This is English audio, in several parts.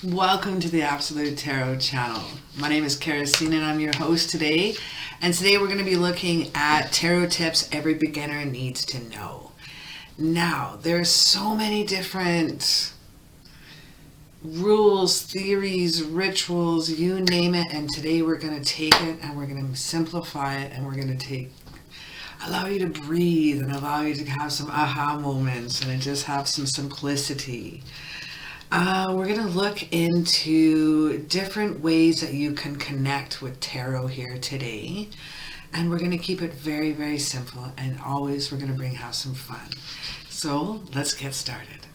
Welcome to the Absolute Tarot channel. My name is CaraSeen and I'm your host today. And today we're going to be looking at tarot tips every beginner needs to know. Now, there's so many different rules, theories, rituals, you name it. And today we're going to take it and we're going to simplify it and we're going to allow you to breathe and allow you to have some aha moments and just have some simplicity. We're going to look into different ways that you can connect with tarot here today. And we're going to keep it very, very simple. And always we're going to have some fun. So let's get started.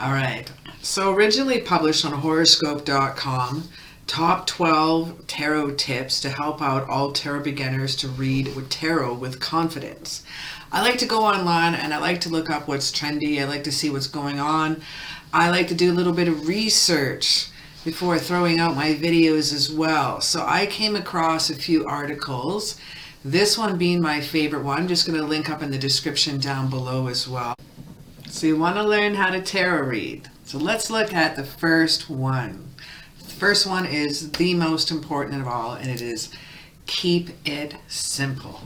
Alright, so originally published on horoscope.com, top 12 tarot tips to help out all tarot beginners to read with tarot with confidence. I like to go online and I like to look up what's trendy. I like to see what's going on. I like to do a little bit of research before throwing out my videos as well. So I came across a few articles, this one being my favorite one. I'm just going to link up in the description down below as well. So you want to learn how to tarot read. So let's look at the first one. The first one is the most important of all, and it is keep it simple.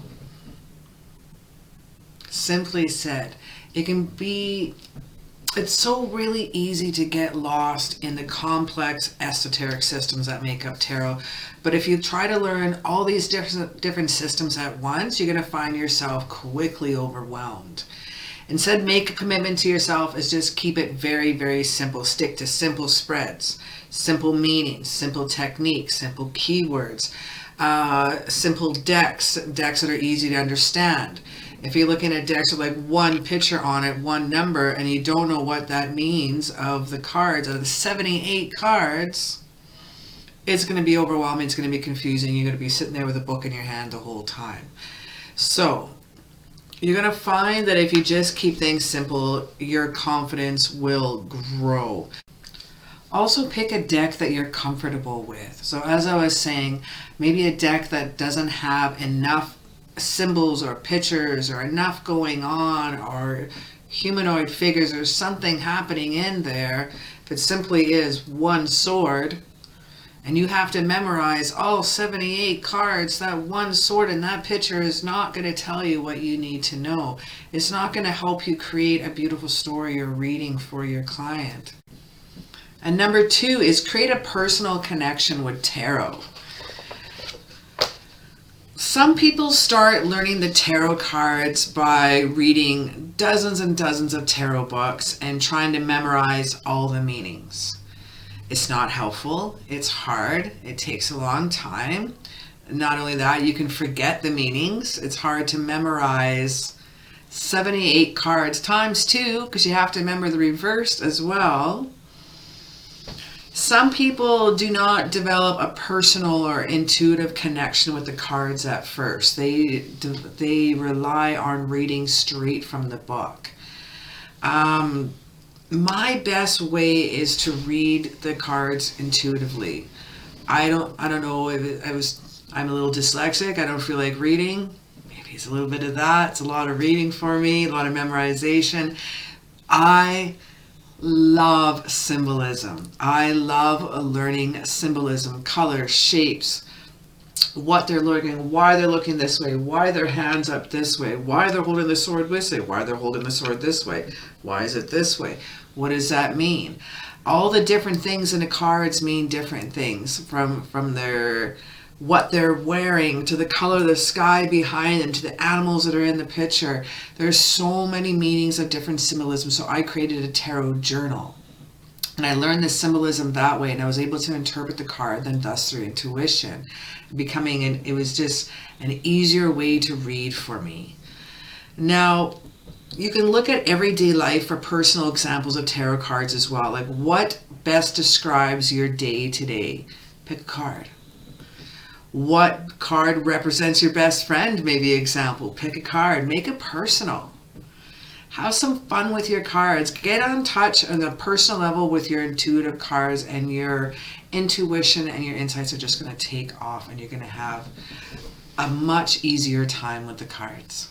Simply said, it's so really easy to get lost in the complex esoteric systems that make up tarot. But if you try to learn all these different systems at once, you're going to find yourself quickly overwhelmed. Instead, make a commitment to yourself is just keep it very, very simple. Stick to simple spreads, simple meanings, simple techniques, simple keywords, simple decks that are easy to understand. If you're looking at decks with like one picture on it, one number, and you don't know what that means of the cards, of the 78 cards, it's going to be overwhelming. It's going to be confusing. You're going to be sitting there with a book in your hand the whole time. So you're going to find that if you just keep things simple, your confidence will grow. Also pick a deck that you're comfortable with. So as I was saying, maybe a deck that doesn't have enough symbols or pictures or enough going on or humanoid figures or something happening in there. If it simply is one sword, and you have to memorize all 78 cards, that one sword in that picture is not going to tell you what you need to know. It's not going to help you create a beautiful story or reading for your client. And number 2 is create a personal connection with tarot. Some people start learning the tarot cards by reading dozens and dozens of tarot books and trying to memorize all the meanings. It's not helpful. It's hard. It takes a long time. Not only that, you can forget the meanings. It's hard to memorize 78 cards times 2 because you have to remember the reverse as well. Some people do not develop a personal or intuitive connection with the cards at first. They rely on reading straight from the book. My best way is to read the cards intuitively. I don't know if I'm a little dyslexic. I don't feel like reading. Maybe it's a little bit of that. It's a lot of reading for me, a lot of memorization. I love symbolism. I love learning symbolism, colors, shapes, what they're looking, why they're looking this way, why their hands up this way, why they're holding the sword this way, why they're holding the sword this way, why is it this way, what does that mean? All the different things in the cards mean different things, from their what they're wearing to the color of the sky behind them to the animals that are in the picture. There's so many meanings of different symbolism. So I created a tarot journal. And I learned the symbolism that way, and I was able to interpret the card, then thus through intuition, it was just an easier way to read for me. Now, you can look at everyday life for personal examples of tarot cards as well. Like, what best describes your day today? Pick a card. What card represents your best friend? Maybe example. Pick a card. Make it personal. Have some fun with your cards. Get on touch on a personal level with your intuitive cards, and your intuition and your insights are just going to take off, and you're going to have a much easier time with the cards.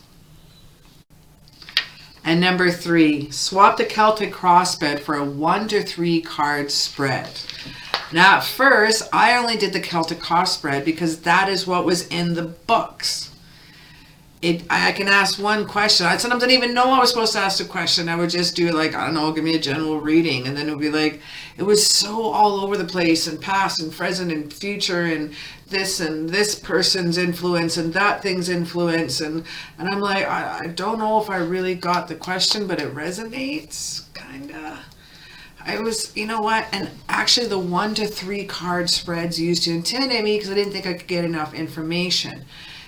And number 3, swap the Celtic cross spread for a 1 to 3 card spread. Now, at first, I only did the Celtic cross spread because that is what was in the books. I can ask one question. I sometimes didn't even know I was supposed to ask a question. I would just do like, I don't know, give me a general reading. And then it would be like, it was so all over the place, and past and present and future, and this person's influence and that thing's influence. And I'm like, I don't know if I really got the question, but it resonates, kind of. I was, you know what? And actually the 1 to 3 card spreads used to intimidate me because I didn't think I could get enough information.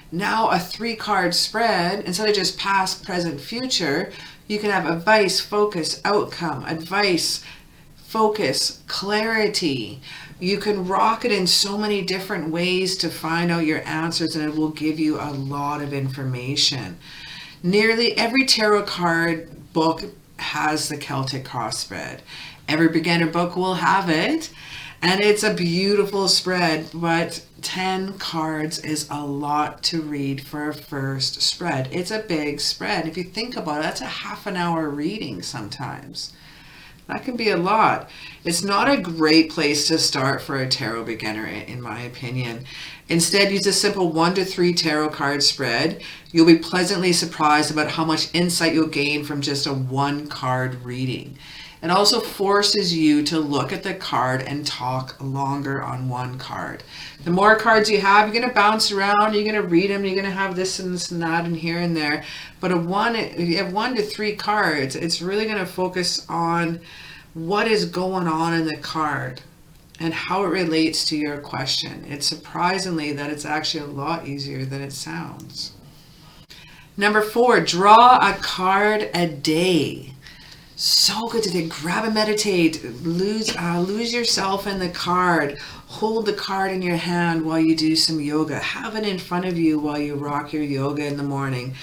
Now a 3 card spread, instead of just past, present, future, you can have advice, focus, outcome, advice, focus, clarity. You can rock it in so many different ways to find out your answers, and it will give you a lot of information. Nearly every tarot card book has the Celtic cross spread. Every beginner book will have it. And it's a beautiful spread, but 10 cards is a lot to read for a first spread. It's a big spread. If you think about it, that's a half an hour reading sometimes. That can be a lot. It's not a great place to start for a tarot beginner, in my opinion. Instead, use a simple 1 to 3 tarot card spread. You'll be pleasantly surprised about how much insight you'll gain from just a 1 card reading. It also forces you to look at the card and talk longer on 1 card. The more cards you have, you're going to bounce around, you're going to read them, you're going to have this and this and that and here and there. But if you have 1 to 3 cards, it's really going to focus on what is going on in the card and how it relates to your question. It's surprisingly that it's actually a lot easier than it sounds. Number 4, draw a card a day. So good today. Grab and meditate. Lose yourself in the card. Hold the card in your hand while you do some yoga. Have it in front of you while you rock your yoga in the morning.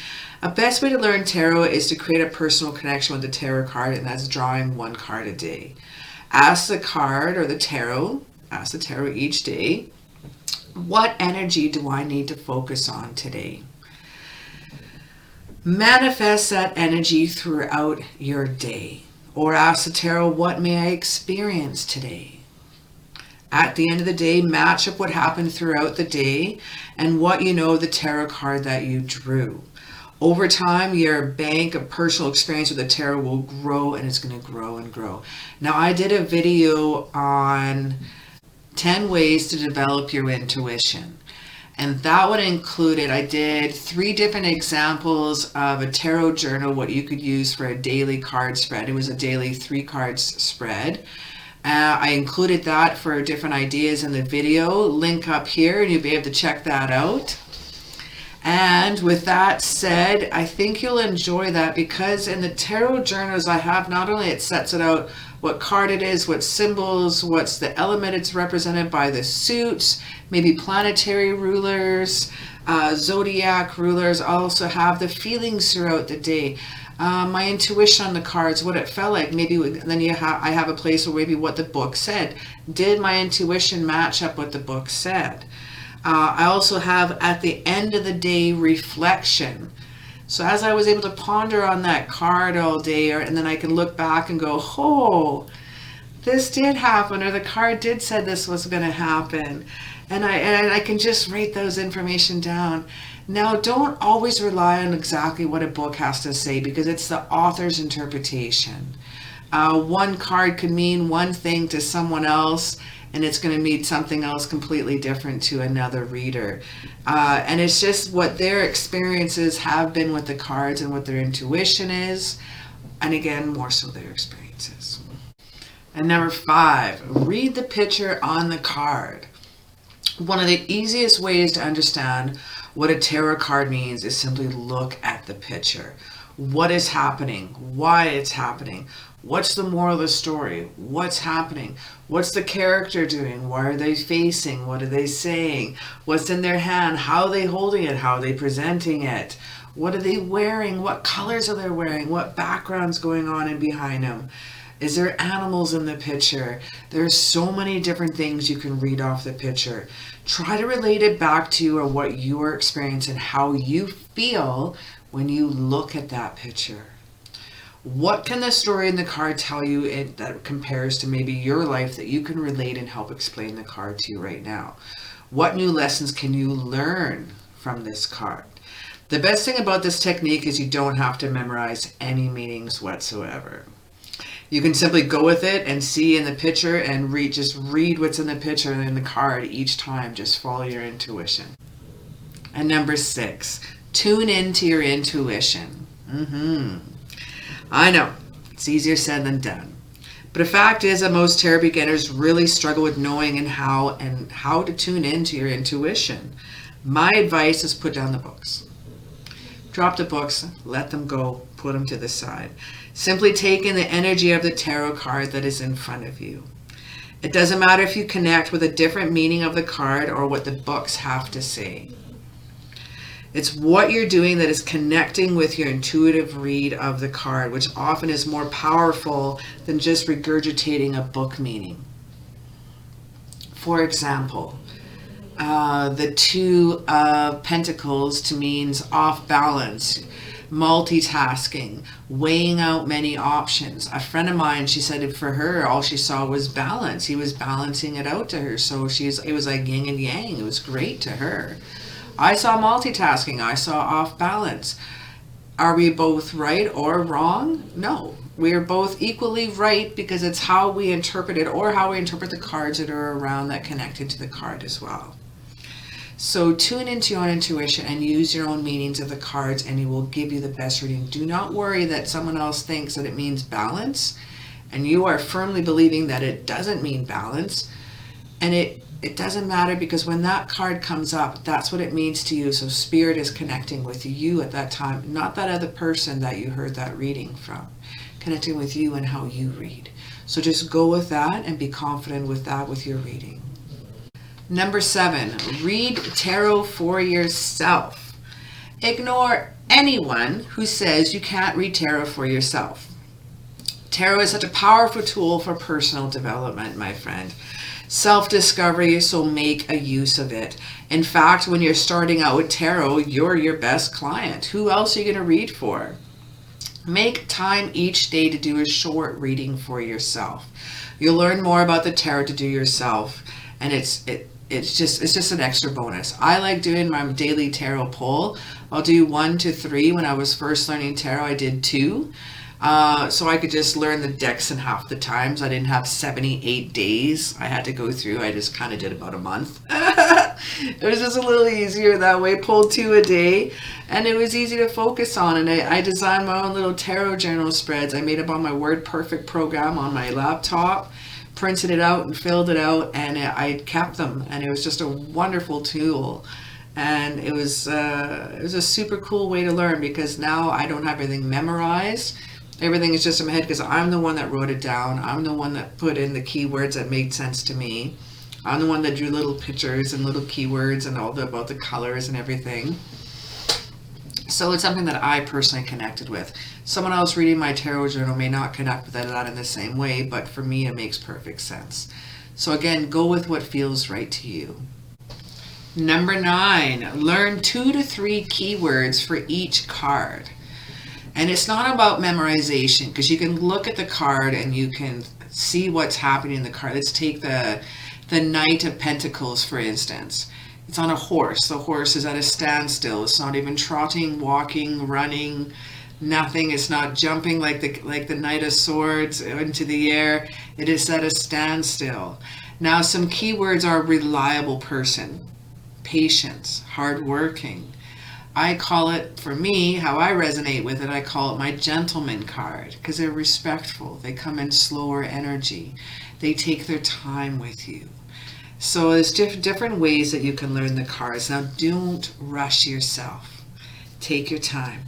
A best way to learn tarot is to create a personal connection with the tarot card, and that's drawing 1 card a day. Ask the card or the tarot each day, what energy do I need to focus on today? Manifest that energy throughout your day. Or ask the tarot, what may I experience today? At the end of the day, match up what happened throughout the day and what you know of the tarot card that you drew. Over time, your bank of personal experience with the tarot will grow, and it's going to grow and grow. Now, I did a video on 10 ways to develop your intuition. And that one included, I did 3 different examples of a tarot journal, what you could use for a daily card spread. It was a daily 3 cards spread. I included that for different ideas in the video. Link up here, and you'll be able to check that out. And with that said, I think you'll enjoy that, because in the tarot journals I have, not only it sets it out what card it is, what symbols, what's the element it's represented by, the suits, maybe planetary rulers, zodiac rulers. I also have the feelings throughout the day, my intuition on the cards, what it felt like. Maybe then I have a place where maybe what the book said. Did my intuition match up what the book said? I also have at the end of the day reflection. So as I was able to ponder on that card all day, and then I can look back and go, oh, this did happen, or the card did say this was going to happen. And I can just write those information down. Now, don't always rely on exactly what a book has to say, because it's the author's interpretation. One card could mean one thing to someone else, and it's going to mean something else completely different to another reader. And it's just what their experiences have been with the cards and what their intuition is. And again, more so their experiences. And number 5, read the picture on the card. One of the easiest ways to understand what a tarot card means is simply look at the picture. What is happening? Why it's happening? What's the moral of the story? What's happening? What's the character doing? Why are they facing? What are they saying? What's in their hand? How are they holding it? How are they presenting it? What are they wearing? What colors are they wearing? What background's going on in behind them? Is there animals in the picture? There's so many different things you can read off the picture. Try to relate it back to or what you are experiencing, how you feel when you look at that picture. What can the story in the card tell you that compares to maybe your life that you can relate and help explain the card to you right now? What new lessons can you learn from this card? The best thing about this technique is you don't have to memorize any meanings whatsoever. You can simply go with it and see in the picture and just read what's in the picture and in the card each time. Just follow your intuition. And number 6, tune into your intuition. I know, it's easier said than done. But the fact is that most tarot beginners really struggle with knowing and how to tune into your intuition. My advice is put down the books. Drop the books, let them go, put them to the side. Simply take in the energy of the tarot card that is in front of you. It doesn't matter if you connect with a different meaning of the card or what the books have to say. It's what you're doing that is connecting with your intuitive read of the card, which often is more powerful than just regurgitating a book meaning. For example, the 2 of Pentacles to means off balance, multitasking, weighing out many options. A friend of mine, she said for her, all she saw was balance. He was balancing it out to her. So it was like yin and yang. It was great to her. I saw multitasking. I saw off balance. Are we both right or wrong? No. We are both equally right because it's how we interpret it or how we interpret the cards that are around that connected to the card as well. So tune into your own intuition and use your own meanings of the cards and it will give you the best reading. Do not worry that someone else thinks that it means balance and you are firmly believing that it doesn't mean balance. And it doesn't matter because when that card comes up, that's what it means to you. So Spirit is connecting with you at that time, not that other person that you heard that reading from, connecting with you and how you read. So just go with that and be confident with that with your reading. Number 7, read tarot for yourself. Ignore anyone who says you can't read tarot for yourself. Tarot is such a powerful tool for personal development, my friend. Self-discovery, so make a use of it. In fact, when you're starting out with tarot, you're your best client. Who else are you going to read for? Make time each day to do a short reading for yourself. You'll learn more about the tarot to do yourself, and it's just an extra bonus. I like doing my daily tarot poll. I'll do 1 to 3. When I was first learning tarot, I did 2. So I could just learn the decks in half the times. I didn't have 78 days I had to go through. I just kind of did about a month. It was just a little easier that way. Pulled 2 a day. And it was easy to focus on. And I designed my own little tarot journal spreads. I made up on my WordPerfect program on my laptop. Printed it out and filled it out. And I kept them. And it was just a wonderful tool. And it was a super cool way to learn because now I don't have everything memorized. Everything is just in my head because I'm the one that wrote it down. I'm the one that put in the keywords that made sense to me. I'm the one that drew little pictures and little keywords and all about the colors and everything. So it's something that I personally connected with. Someone else reading my tarot journal may not connect with that in the same way, but for me it makes perfect sense. So again, go with what feels right to you. Number 9, learn 2 to 3 keywords for each card. And it's not about memorization because you can look at the card and you can see what's happening in the card. Let's take the Knight of Pentacles, for instance. It's on a horse. The horse is at a standstill. It's not even trotting, walking, running, nothing. It's not jumping like the Knight of Swords into the air. It is at a standstill. Now, some keywords are reliable person, patience, hardworking. I call it, for me, how I resonate with it, I call it my gentleman card because they're respectful. They come in slower energy. They take their time with you. So there's different ways that you can learn the cards. Now, don't rush yourself. Take your time.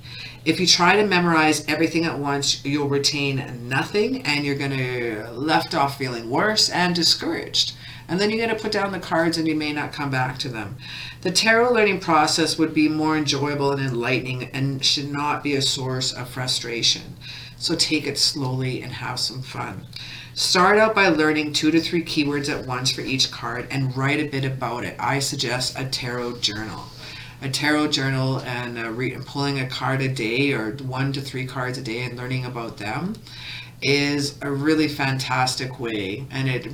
If you try to memorize everything at once, you'll retain nothing and you're going to left off feeling worse and discouraged. And then you're going to put down the cards and you may not come back to them. The tarot learning process would be more enjoyable and enlightening and should not be a source of frustration. So take it slowly and have some fun. Start out by learning 2 to 3 keywords at once for each card and write a bit about it. I suggest a tarot journal. A tarot journal and pulling a card a day or 1 to 3 cards a day and learning about them is a really fantastic way, and it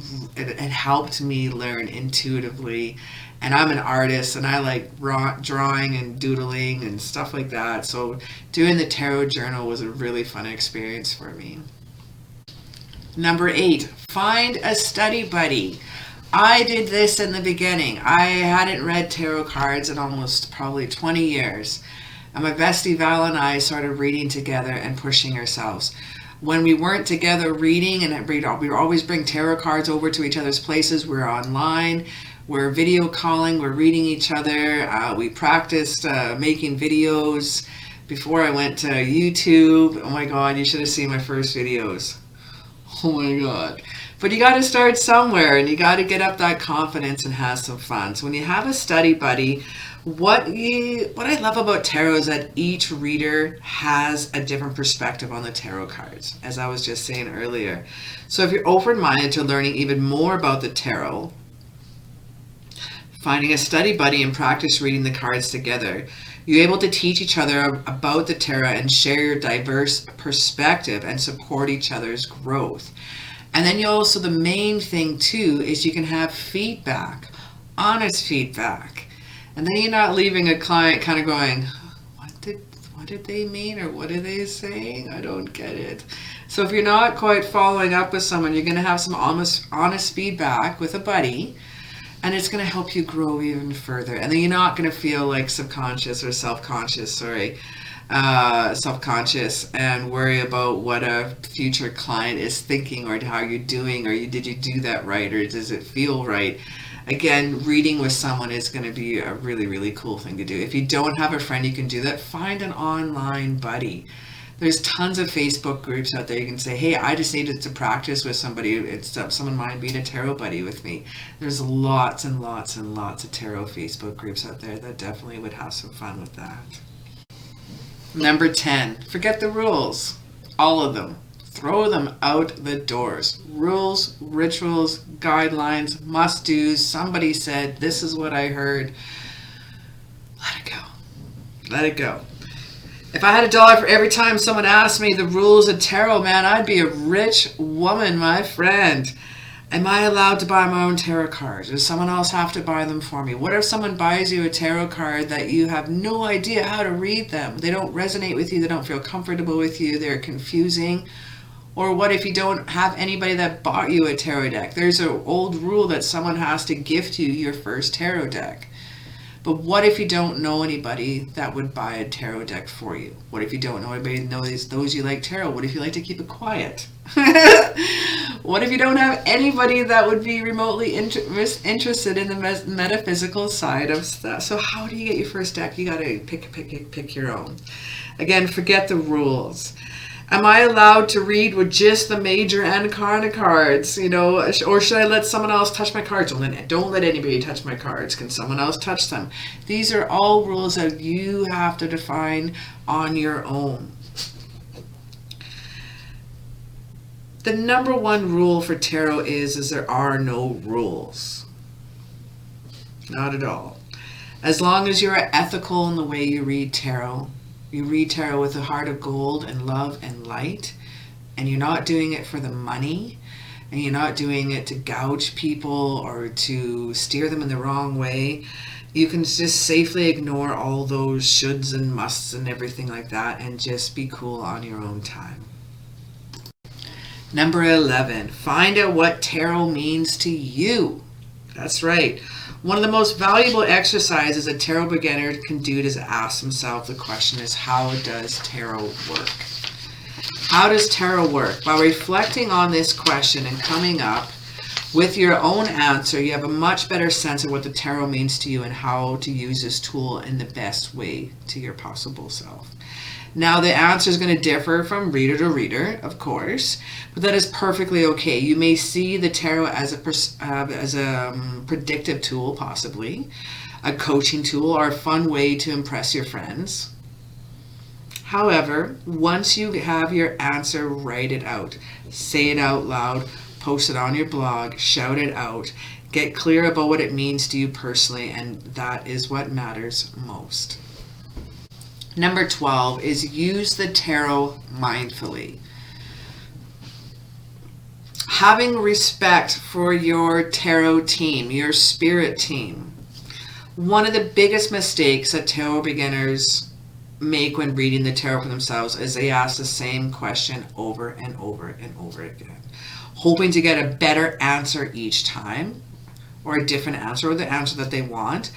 helped me learn intuitively. And I'm an artist and I like drawing and doodling and stuff like that, so doing the tarot journal was a really fun experience for me. Number 8, find a study buddy. I did this in the beginning. I hadn't read tarot cards in almost probably 20 years. And my bestie Val and I started reading together and pushing ourselves. When we weren't together reading, and we would always bring tarot cards over to each other's places. We're online, we're video calling, we're reading each other. We practiced making videos before I went to YouTube. Oh my God, you should have seen my first videos. Oh my God. But you got to start somewhere and you got to get up that confidence and have some fun. So when you have a study buddy, what I love about tarot is that each reader has a different perspective on the tarot cards, as I was just saying earlier. So if you're open-minded to learning even more about the tarot, finding a study buddy and practice reading the cards together, you're able to teach each other about the tarot and share your diverse perspective and support each other's growth. And then you also, the main thing too, is you can have feedback, honest feedback. And then you're not leaving a client kind of going, what did they mean, or what are they saying? I don't get it. So if you're not quite following up with someone, you're going to have some honest feedback with a buddy, and it's going to help you grow even further. And then you're not going to feel like self-conscious and worry about what a future client is thinking or how you're doing, or did you do that right, or does it feel right? Again, reading with someone is going to be a really, really cool thing to do. If you don't have a friend you can do that, find an online buddy. There's tons of Facebook groups out there. You can say, hey, I just needed to practice with somebody. It's someone mind being a tarot buddy with me. There's lots and lots and lots of tarot Facebook groups out there that definitely would have some fun with that. Number 10, forget the rules. All of them. Throw them out the doors. Rules, rituals, guidelines, must-dos. Somebody said, this is what I heard. Let it go. Let it go. If I had $1 for every time someone asked me the rules of tarot, man, I'd be a rich woman, my friend. Am I allowed to buy my own tarot cards? Does someone else have to buy them for me? What if someone buys you a tarot card that you have no idea how to read them? They don't resonate with you. They don't feel comfortable with you. They're confusing. Or what if you don't have anybody that bought you a tarot deck? There's an old rule that someone has to gift you your first tarot deck. But what if you don't know anybody that would buy a tarot deck for you? What if you don't know anybody that knows you like tarot? What if you like to keep it quiet? What if you don't have anybody that would be remotely interested in the metaphysical side of stuff? So how do you get your first deck? You got to pick your own. Again, forget the rules. Am I allowed to read with just the major arcana cards, or should I let someone else touch my cards? Don't let anybody touch my cards. Can someone else touch them? These are all rules that you have to define on your own. The number one rule for tarot is there are no rules. Not at all. As long as you're ethical in the way you read tarot, you read tarot with a heart of gold and love and light, and you're not doing it for the money, and you're not doing it to gouge people or to steer them in the wrong way, you can just safely ignore all those shoulds and musts and everything like that and just be cool on your own time. Number 11, find out what tarot means to you. That's right. One of the most valuable exercises a tarot beginner can do is ask himself the question is, how does tarot work? How does tarot work? By reflecting on this question and coming up with your own answer, you have a much better sense of what the tarot means to you and how to use this tool in the best way to your possible self. Now, the answer is going to differ from reader to reader, of course, but that is perfectly okay. You may see the tarot as a predictive tool, possibly, a coaching tool, or a fun way to impress your friends. However, once you have your answer, write it out. Say it out loud, post it on your blog, shout it out. Get clear about what it means to you personally, and that is what matters most. Number 12 is use the tarot mindfully. Having respect for your tarot team, your spirit team. One of the biggest mistakes that tarot beginners make when reading the tarot for themselves is they ask the same question over and over and over again, hoping to get a better answer each time, or a different answer, or the answer that they want.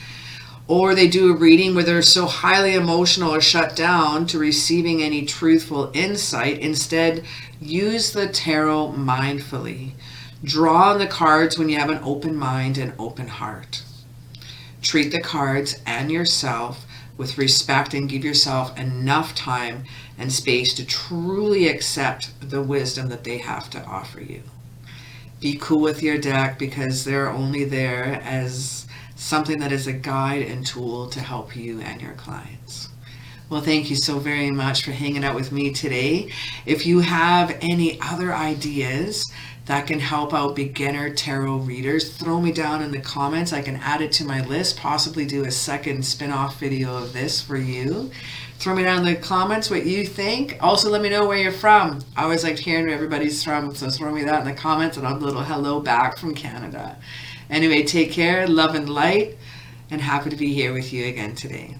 Or they do a reading where they're so highly emotional or shut down to receiving any truthful insight. Instead, use the tarot mindfully. Draw on the cards when you have an open mind and open heart. Treat the cards and yourself with respect and give yourself enough time and space to truly accept the wisdom that they have to offer you. Be cool with your deck, because they're only there as something that is a guide and tool to help you and your clients. Well, thank you so very much for hanging out with me today. If you have any other ideas that can help out beginner tarot readers, throw me down in the comments. I can add it to my list, possibly do a second spin-off video of this for you. Throw me down in the comments what you think. Also, let me know where you're from. I always like hearing where everybody's from, so throw me that in the comments and I'll do a little hello back from Canada. Anyway, take care, love and light, and happy to be here with you again today.